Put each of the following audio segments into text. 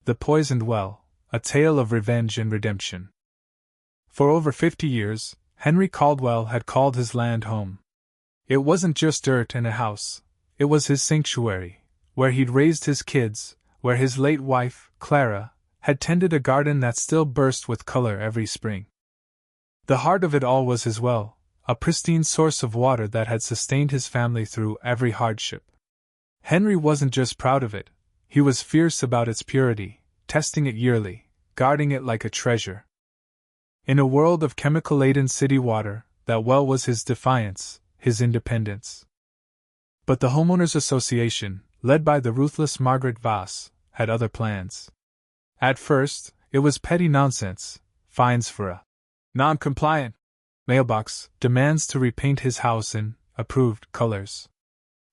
The Poisoned Well, a tale of revenge and redemption. For over 50 years, Henry Caldwell had called his land home. It wasn't just dirt and a house, it was his sanctuary, where he'd raised his kids, where his late wife, Clara, had tended a garden that still burst with color every spring. The heart of it all was his well, a pristine source of water that had sustained his family through every hardship. Henry wasn't just proud of it, he was fierce about its purity, testing it yearly, guarding it like a treasure. In a world of chemical-laden city water, that well was his defiance, his independence. But the Homeowners Association, led by the ruthless Margaret Voss, had other plans. At first, it was petty nonsense, fines for a non-compliant mailbox, demands to repaint his house in approved colors.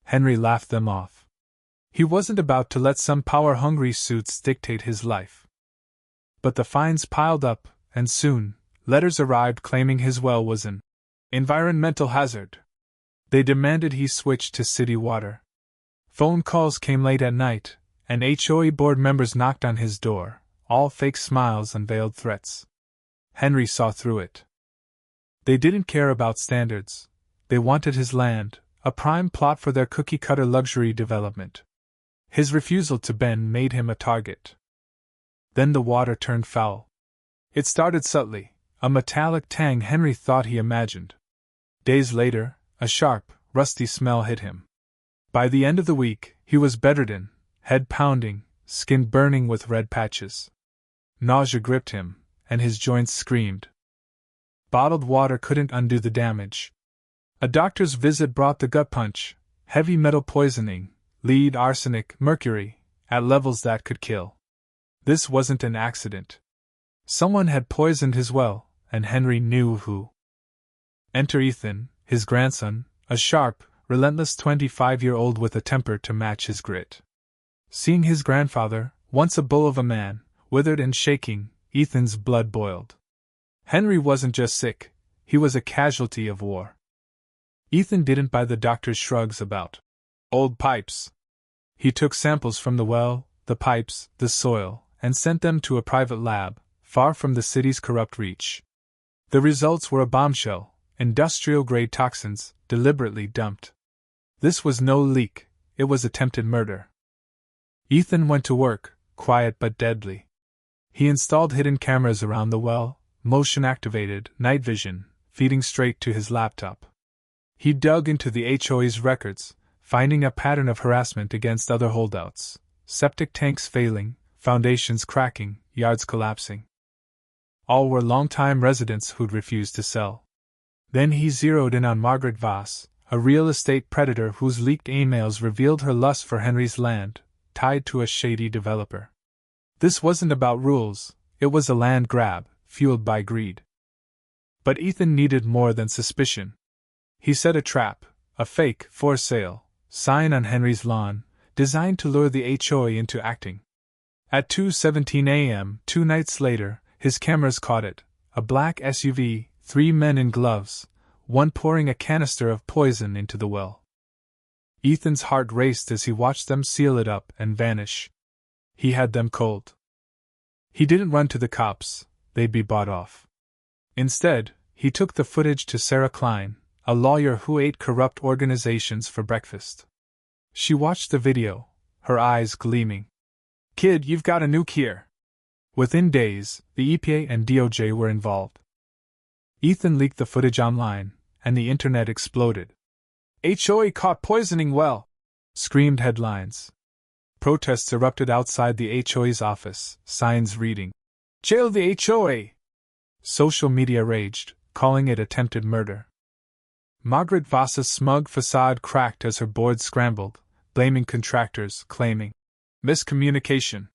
Henry laughed them off. He wasn't about to let some power-hungry suits dictate his life. But the fines piled up, and soon, letters arrived claiming his well was an environmental hazard. They demanded he switch to city water. Phone calls came late at night, and HOA board members knocked on his door, all fake smiles and veiled threats. Henry saw through it. They didn't care about standards. They wanted his land, a prime plot for their cookie-cutter luxury development. His refusal to bend made him a target. Then the water turned foul. It started subtly, a metallic tang Henry thought he imagined. Days later, a sharp, rusty smell hit him. By the end of the week, he was bedridden, head pounding, skin burning with red patches. Nausea gripped him, and his joints screamed. Bottled water couldn't undo the damage. A doctor's visit brought the gut punch: heavy metal poisoning, lead, arsenic, mercury, at levels that could kill. This wasn't an accident. Someone had poisoned his well, and Henry knew who. Enter Ethan, his grandson, a sharp, relentless 25-year-old with a temper to match his grit. Seeing his grandfather, once a bull of a man, withered and shaking, Ethan's blood boiled. Henry wasn't just sick, he was a casualty of war. Ethan didn't buy the doctor's shrugs about old pipes. He took samples from the well, the pipes, the soil, and sent them to a private lab, far from the city's corrupt reach. The results were a bombshell: industrial-grade toxins, deliberately dumped. This was no leak, it was attempted murder. Ethan went to work, quiet but deadly. He installed hidden cameras around the well, motion-activated, night vision, feeding straight to his laptop. He dug into the HOA's records, finding a pattern of harassment against other holdouts: septic tanks failing, foundations cracking, yards collapsing. All were long-time residents who'd refused to sell. Then he zeroed in on Margaret Voss, a real estate predator whose leaked emails revealed her lust for Henry's land, tied to a shady developer. This wasn't about rules, it was a land grab, fueled by greed. But Ethan needed more than suspicion. He set a trap, a fake for sale sign on Henry's lawn, designed to lure the HOA into acting. At 2:17 a.m., 2 nights later, his cameras caught it: a black SUV, 3 men in gloves, one pouring a canister of poison into the well. Ethan's heart raced as he watched them seal it up and vanish. He had them cold. He didn't run to the cops, they'd be bought off. Instead, he took the footage to Sarah Klein, a lawyer who ate corrupt organizations for breakfast. She watched the video, her eyes gleaming. "Kid, you've got a nuke here." Within days, the EPA and DOJ were involved. Ethan leaked the footage online, and the internet exploded. "HOA caught poisoning well!" screamed headlines. Protests erupted outside the HOA's office, signs reading, "Jail the HOA!" Social media raged, calling it attempted murder. Margaret Voss's smug facade cracked as her board scrambled, blaming contractors, claiming miscommunication.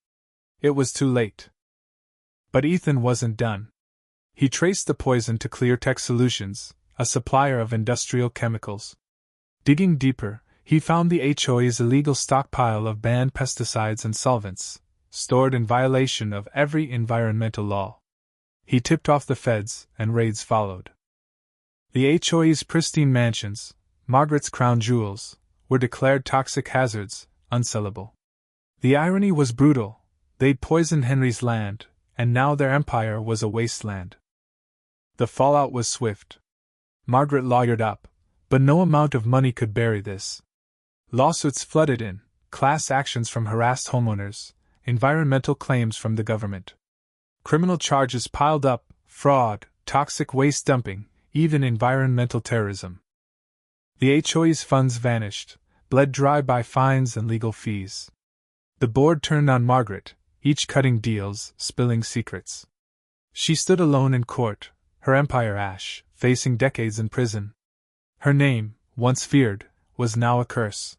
It was too late. But Ethan wasn't done. He traced the poison to Cleartech Solutions, a supplier of industrial chemicals. Digging deeper, he found the HOA's illegal stockpile of banned pesticides and solvents, stored in violation of every environmental law. He tipped off the feds, and raids followed. The HOA's pristine mansions, Margaret's crown jewels, were declared toxic hazards, unsellable. The irony was brutal. They'd poisoned Henry's land, and now their empire was a wasteland. The fallout was swift. Margaret lawyered up, but no amount of money could bury this. Lawsuits flooded in, class actions from harassed homeowners, environmental claims from the government. Criminal charges piled up, fraud, toxic waste dumping, even environmental terrorism. The HOA's funds vanished, bled dry by fines and legal fees. The board turned on Margaret, each cutting deals, spilling secrets. She stood alone in court, her empire ash, facing decades in prison. Her name, once feared, was now a curse.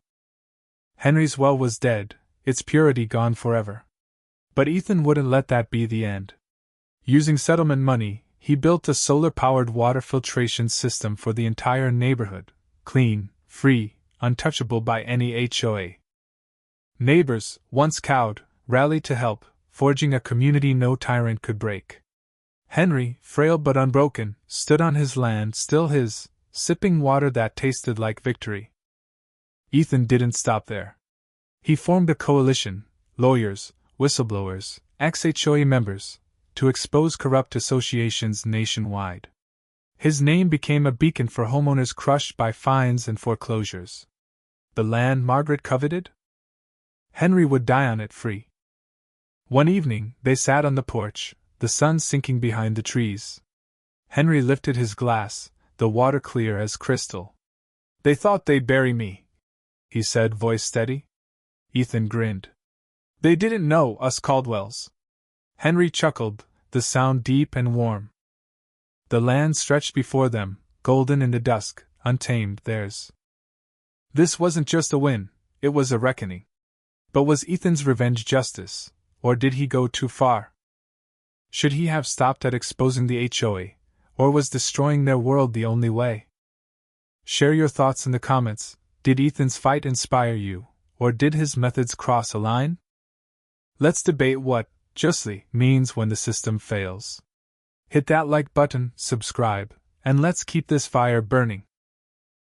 Henry's well was dead, its purity gone forever. But Ethan wouldn't let that be the end. Using settlement money, he built a solar-powered water filtration system for the entire neighborhood, clean, free, untouchable by any HOA. Neighbors, once cowed, rallied to help, forging a community no tyrant could break. Henry, frail but unbroken, stood on his land, still his, sipping water that tasted like victory. Ethan didn't stop there. He formed a coalition, lawyers, whistleblowers, ex-HOA members, to expose corrupt associations nationwide. His name became a beacon for homeowners crushed by fines and foreclosures. The land Margaret coveted? Henry would die on it free. One evening, they sat on the porch, the sun sinking behind the trees. Henry lifted his glass, the water clear as crystal. "They thought they'd bury me," he said, voice steady. Ethan grinned. "They didn't know us Caldwells." Henry chuckled, the sound deep and warm. The land stretched before them, golden in the dusk, untamed, theirs. This wasn't just a win, it was a reckoning. But was Ethan's revenge justice, or did he go too far? Should he have stopped at exposing the HOA, or was destroying their world the only way? Share your thoughts in the comments. Did Ethan's fight inspire you, or did his methods cross a line? Let's debate what justly means when the system fails. Hit that like button, subscribe, and let's keep this fire burning.